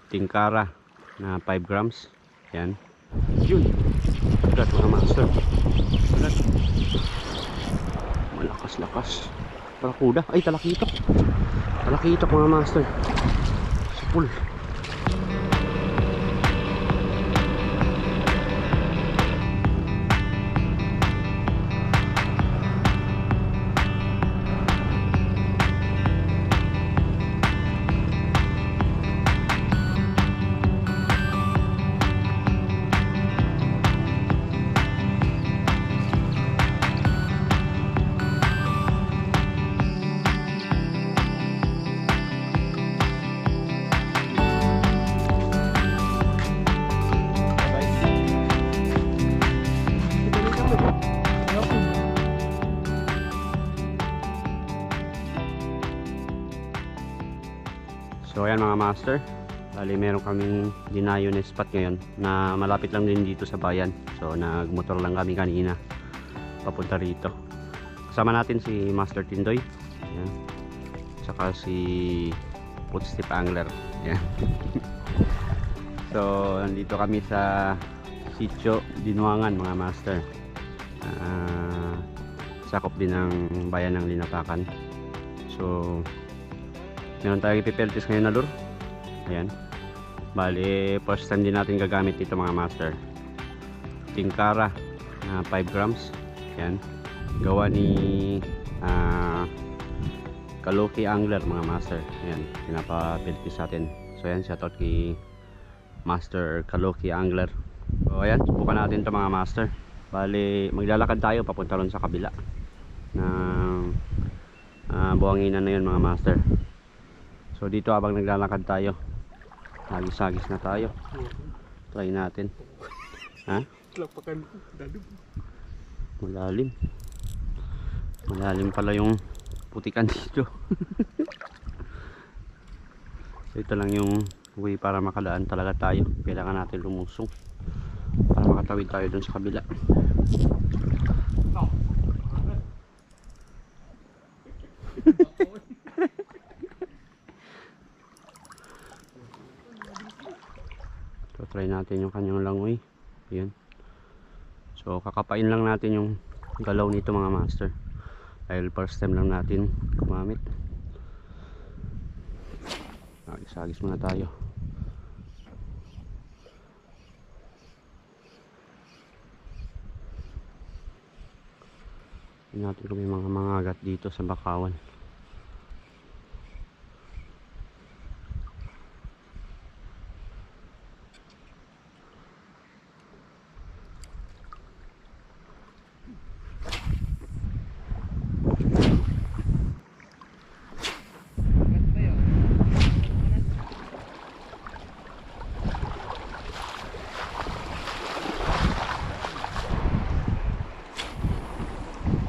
tingkara na 5 grams. Yan. Yun. Agad mga master. Agad. Malakas-lakas. Barakuda. Ay, talakitok. Talakitok mga master. Sapul. So ayan mga master, bali meron kaming dinayo na spot ngayon na malapit lang din dito sa bayan. So nagmotor lang kami kanina papunta rito. Kasama natin si Master Tindoy, ayan. Saka si Footstep Angler, ayan. So nandito kami sa Sitio Dinuangan mga master. Sakop din ng bayan ng Linapakan. So meron tayong ipipeltis ngayon na lure. Ayan. Bali, first time din natin gagamit dito mga master. Tingkara na 5 grams. Ayan. Gawa ni Kaloki Angler mga master. Ayan. Pinapapeltis natin. So ayan, shoutout kay Master Kaloki Angler. So ayan, subukan natin ito mga master. Bali, maglalakad tayo papunta ron sa kabila ng buhanginan na yun mga master. So dito habang naglalakad tayo, hagis-hagis na tayo. Try natin. Ha? Malalim. Malalim pala yung putikan dito. So ito lang yung way para makadaan talaga tayo. Kailangan natin lumusong para makatawid tayo dun sa kabila. So try natin yung kanyang langoy. Ayan. So kakapain lang natin yung galaw nito mga master. Dahil first time lang natin gumamit. Agis-agis muna tayo. Tingnan natin kung may mga mangagat dito sa bakawan.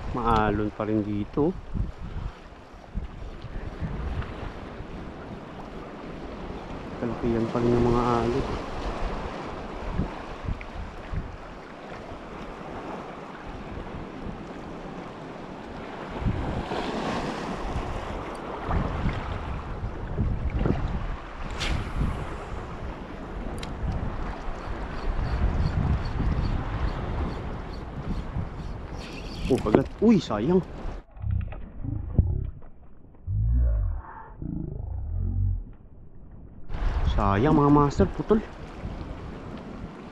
Maalon pa rin dito. Kalapiyan pa rin yung mga alon. Oh, kagat. Uy, sayang. Sayang mga master, putol.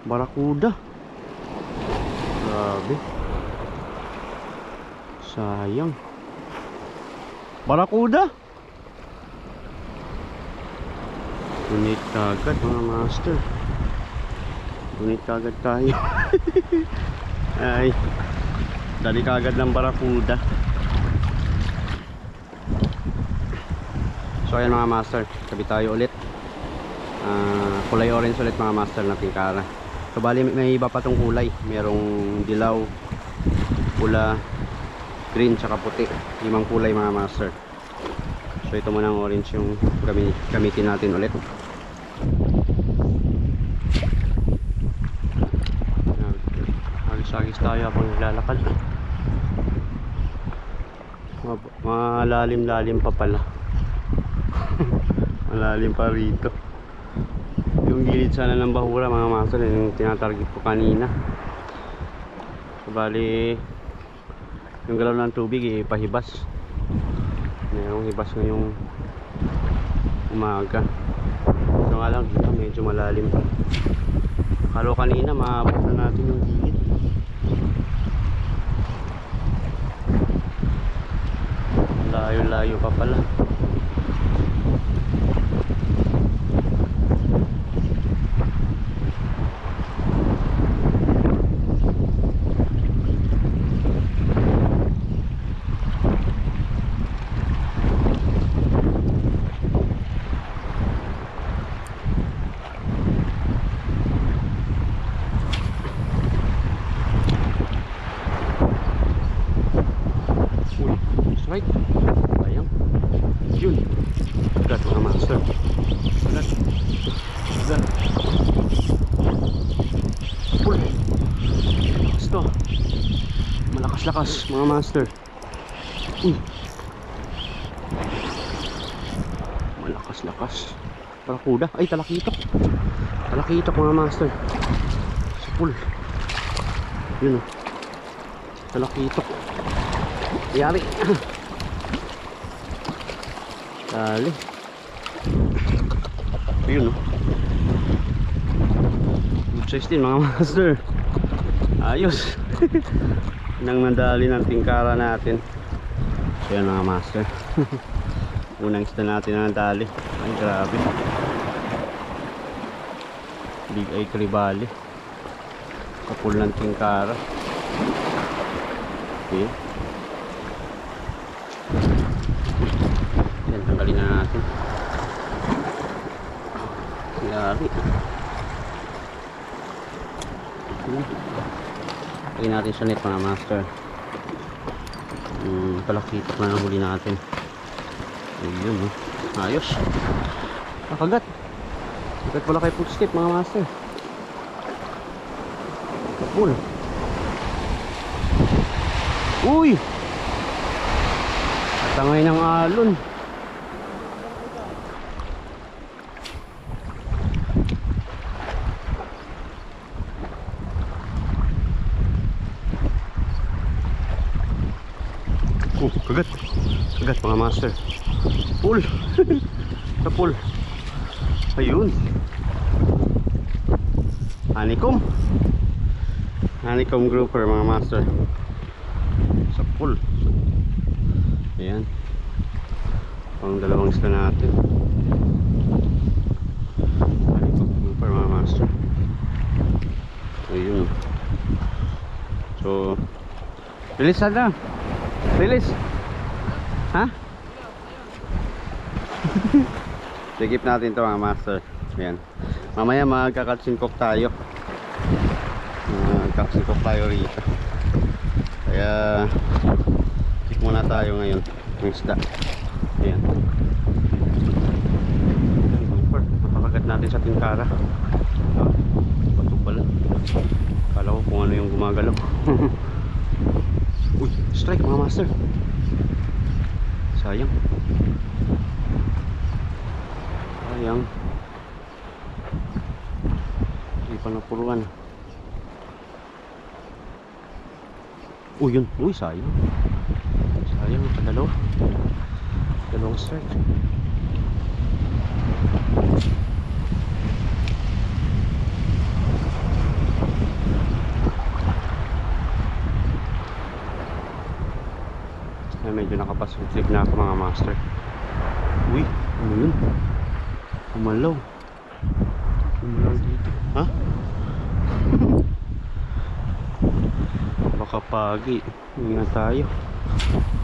Barakuda. Grabe. Sayang. Barakuda. Gunit kagad mga master. Gunit kagad tayo. Ay. Dali kagad ng barakuda. So ayan mga master, tabi tayo ulit. Kulay orange ulit mga master na tingkara. So bali may iba pa tong kulay. Merong dilaw, pula, green, tsaka puti. 5 kulay mga master. So ito muna ang orange yung gamitin natin ulit. Agis-agis tayo habang naglalakad. Malalim-lalim pa pala. Malalim pa rito. gilid sana ng bahura mga master, yung tinatarget ko kanina. So, bali yung galaw ng tubig ipahibas. Mayroong hibas ngayong umaga. So nga lang dito medyo malalim pa. Akala kanina maabot na natin yung gilid. Layo-layo pa pala. Right? Sayang. Yun. Agad mga master. Agad. Agad. Pull. Malakas to. Malakas-lakas mga master. Malakas-lakas. Parakuda. Ay, talakitok. Talakitok mga master. Sa pull. Yun o. Talakitok. Yari. Dali. Ayun, no? Good size din mga master. Ayos. Nang nadali ng tingkara natin. So yan mga master. Unang isda natin na nadali. Ay grabe. Big eye kribali. Kapul ng tingkara. Okay. Yan, tanggalin na natin. Yari. Lagyan natin sa net mga master. Palakitok na nahuli natin. Ayun, no? Ayos. Nakagat. Nakagat pala kay footstep mga master. Kapul. Uy! Tangay ng alon. Kagat. Kagat mga master. Pull. Sa pull. Ayun. Honeycomb. Honeycomb grouper mga master. Sa pull. Ayan. Pang dalawang isda natin. Honeycomb grouper mga master. Ayun. So release na. Release. Ha? Sigip natin to mga master. Ayan. Mamaya magkakatsinkok tayo. Magkakatsinkok tayo rito. Kaya check muna tayo ngayon ng isda. Ayan. Napakagat natin sa tingkara. Bato pala. Kala ko kung ano yung gumagalaw. Uy, strike mga master. Sayang. Sayang. Hindi pa napuruan. Uy, yun. Uy, sayang. Sayang, kadalaw. Dalawang strike. Ay, medyo nakapasflip na ako mga master. Uy, ano yun? Umalaw. Umalaw dito. Ha? Baka pagi. Ingat tayo.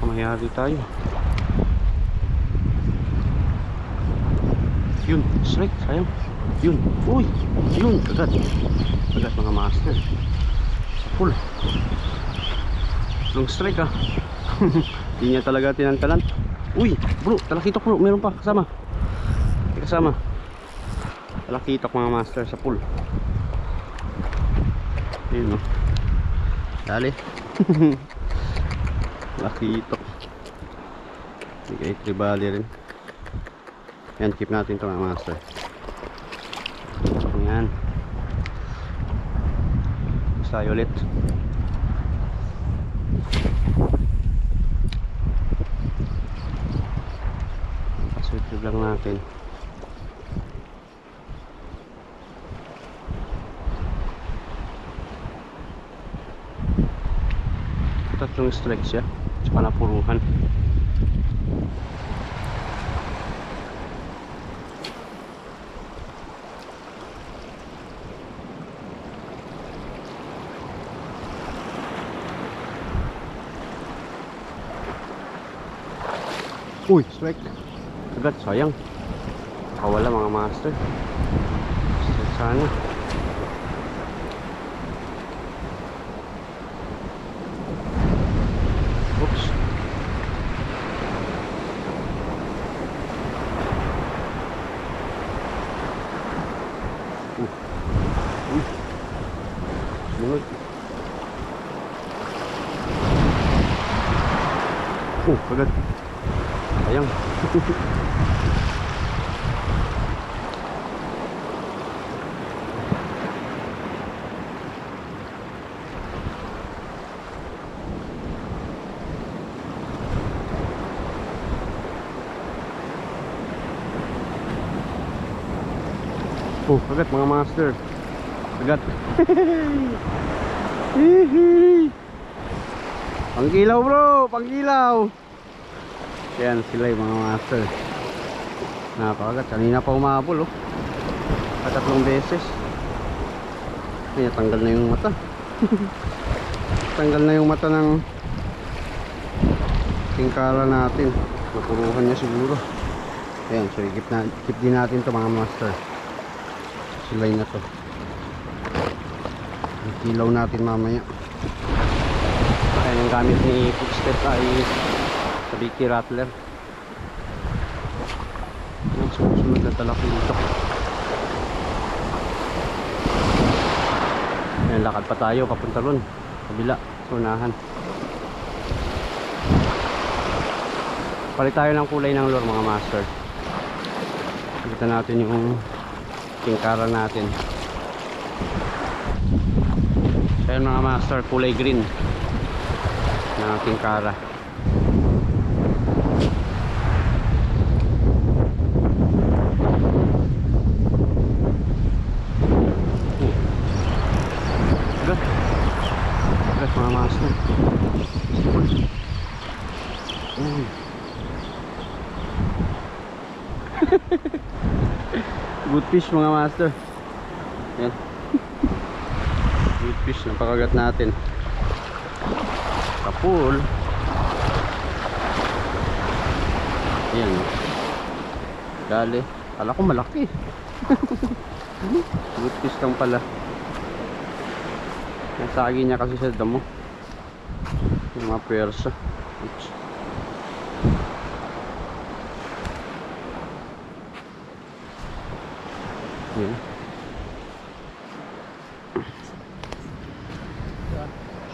Kamayari tayo. Yun, strike, sayang. Yun, uy, yun, kagat. Kagat mga master. Full. Long strike ah. Hindi niya talaga tinantalan. Uy, bro, talakitok bro, meron pa kasama. May kasama. Talakitok mga master sa pool. Ayun, no. Dali. Talakitok. Bigay tribali rin. Yan, keep natin ito mga master. tayo ulit. Paswitch lang natin. Tatlong strike siya, tsaka napuruhan. Uy, strike. Agad, sayang. Nakawala mga master. Strike sana. Oops. Uy. Sunod. Agad. Sayang. Agad mga master. Agad. Pangkilaw bro, pangkilaw. Yan sila yung mga master. Napakagat, kanina pa umabol tatlong beses. Ay, tanggal na yung mata. Tanggal na yung mata ng tingkala natin. Napuruhan niya siguro. Ayan, so keep din natin to mga master. Silay na to. Ang kilaw natin mamaya. Ayan, ang gamit ni Footstep ay Sabiki Rattler. Ang susunod na talaki dito. Ayan, lakad pa tayo papunta ron kabila, sunahan. Palit tayo ng kulay ng lure mga master. Kita natin yung tingkara natin. So ayan mga master, kulay green na tingkara. Mga master. Good fish mga master. Yan. Good fish, napakagat natin. Kapul. Yan. Dali. Kala ko malaki. Good fish lang pala. Nasagi niya kasi sa damo yung mga persa. Oops. Yan.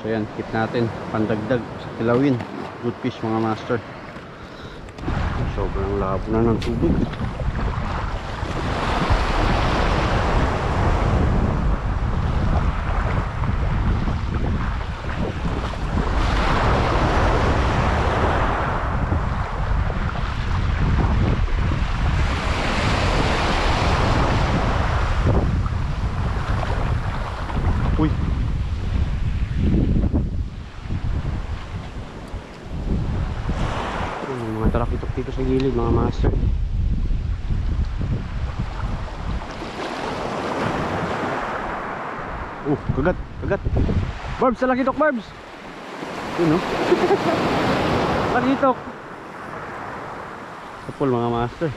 So yan, keep natin pandagdag sa kilawin. Good fish mga master. Sobrang labo na ng tubig. Uy. Mga talakitok dito sa gilid mga master. Kagat, kagat. Barbs, talakitok barbs. Yun no. Talakitok. Kapul mga master.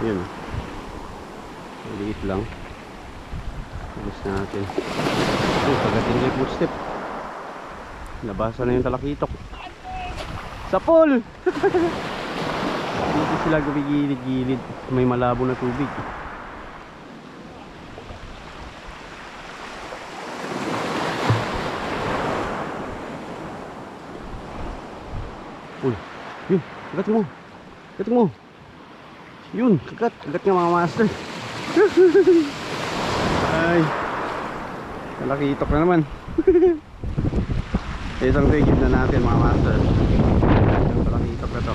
Yun. Maliit lang. Alis natin. Pagating kay Footstep. Nabasa na yung talakitok. Sa pool! Dito sila gumigilid-gilid. May malabo na tubig. Uy, yun, kagat mo. Kagat mo. Yun, kagat. Kagat nga mga master. Ay, nalakitok na naman. Isang rigid na natin mga master. Nalakitok na to.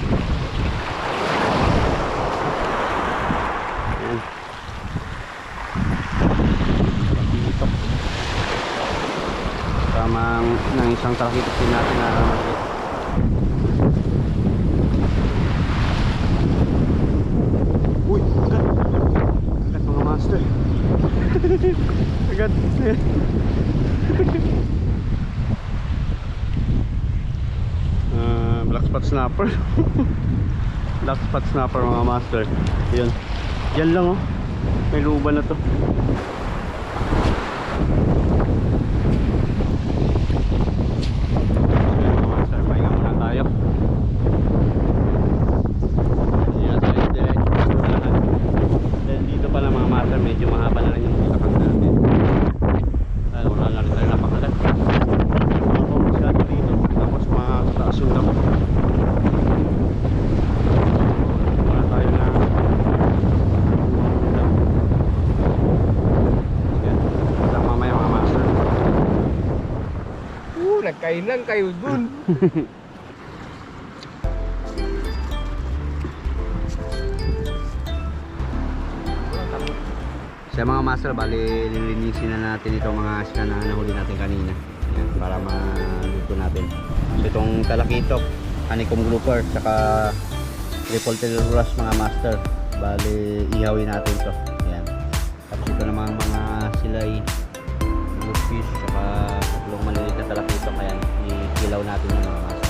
Ayan. Nalakitok. Tamang ng isang talakitok din natin na maliit. Uy, agad. Agad mga master. Agad. Black spot snapper. Black spot snapper mga master. Yun. Diyan lang oh. May luba na to. Mga master, pahinga muna tayo. Then dito pala mga master, medyo mahaba na rin yung tapat natin. Dahil wala na rin tayo napakalat. Masyado dito, tapos mataas yung damo. Wala tayo na yan, lang mamaya mga master. Nagkainan kayo dun. Sa mga master, bali lilinisin na natin itong mga isla na nahuli natin kanina. Yan, para maluto natin. So itong talakitok, honeycomb grouper, saka revolted rush mga master, bali ihawin natin to. Yan. Tapos ito namang mga silay, good fish, saka tatlong maliliit na talakitok. Ayan, ikilaw natin yung mga master.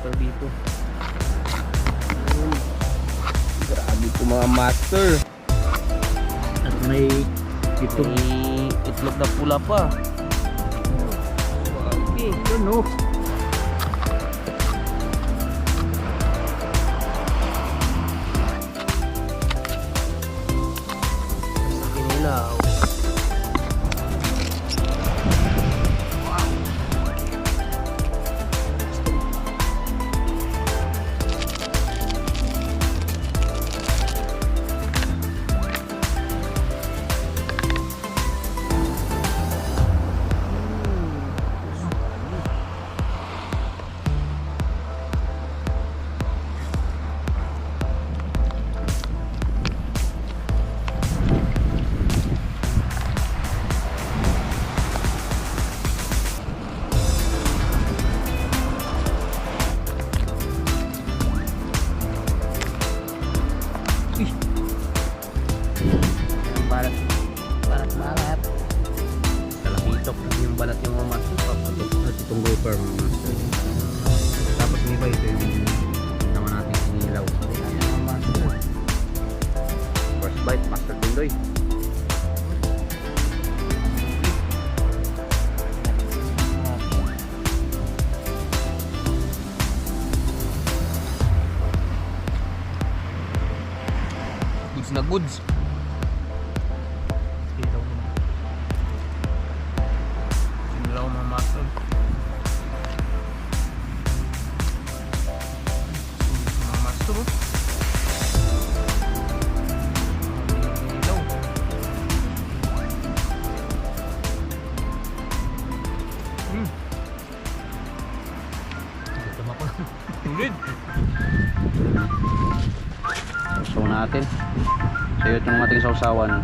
Dito. Grabe po mga master. At may May itlog na pula pa. Grabe. yun oh. Sa kinilaw. Balat. Talakitok. Yung balat yung mga master. Papatok. At itong grouper mga master. Tapos may iba ito yung naman natin sinilaw. Mga master. First bite, master Tindoy. Goods na goods. Sinilaw mga master. Mga master oh. Sinilaw. Tama pa. Tulid. So natin. So yun yung ating sausawan.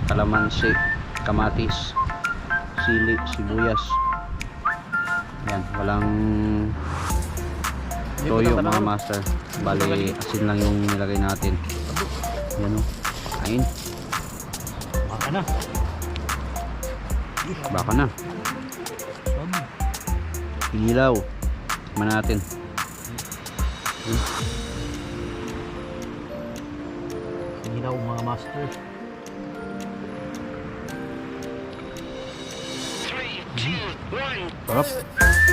Kalamansi, kamatis, sili, sibuyas. Yan, walang toyo mga master. Bali, asin lang yung nilagay natin. Yan o, kain. Baka na. Baka na. Ilaw. Tikman natin. daw mga master. Sarap.